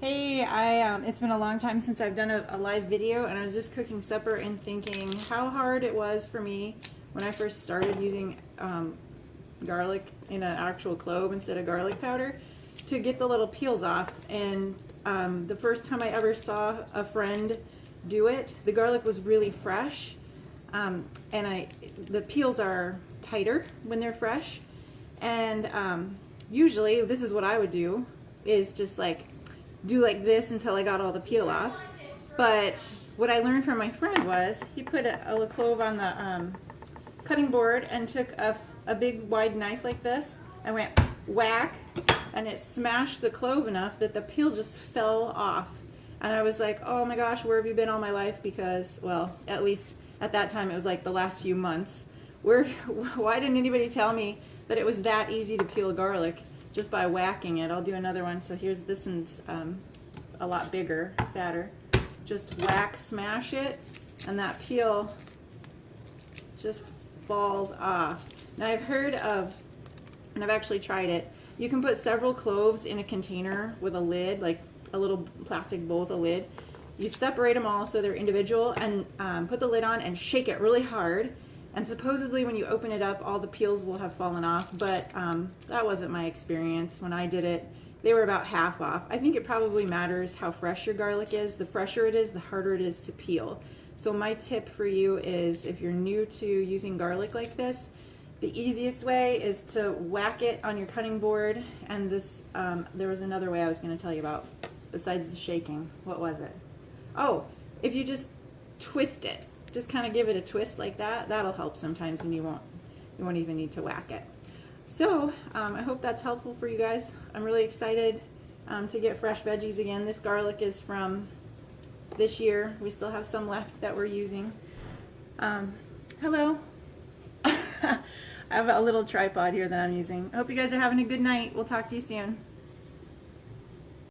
Hey, it's been a long time since I've done a live video, and I was just cooking supper and thinking how hard it was for me when I first started using garlic in an actual clove instead of garlic powder to get the little peels off. And the first time I ever saw a friend do it, the garlic was really fresh, and the peels are tighter when they're fresh. And usually, this is what I would do, is just do like this until I got all the peel off. But what I learned from my friend was he put a clove on the cutting board and took a big wide knife like this and went whack, and it smashed the clove enough that the peel just fell off. And I was like, oh my gosh, where have you been all my life? Because, well, at least at that time it was like the last few months. Why didn't anybody tell me that it was that easy to peel garlic just by whacking it? I'll do another one. So here's this one's a lot bigger, fatter. Just whack, smash it, and that peel just falls off. Now I've heard of, and I've actually tried it, you can put several cloves in a container with a lid, like a little plastic bowl with a lid. You separate them all so they're individual, and put the lid on and shake it really hard. And supposedly when you open it up, all the peels will have fallen off, but that wasn't my experience. When I did it, they were about half off. I think it probably matters how fresh your garlic is. The fresher it is, the harder it is to peel. So my tip for you is, if you're new to using garlic like this, the easiest way is to whack it on your cutting board. And this, there was another way I was going to tell you about besides the shaking. What was it? Oh, if you just twist it. Just kind of give it a twist like that. That'll help sometimes, and you won't even need to whack it. So I hope that's helpful for you guys. I'm really excited to get fresh veggies again. This garlic is from this year. We still have some left that we're using. Hello. I have a little tripod here that I'm using. I hope you guys are having a good night. We'll talk to you soon.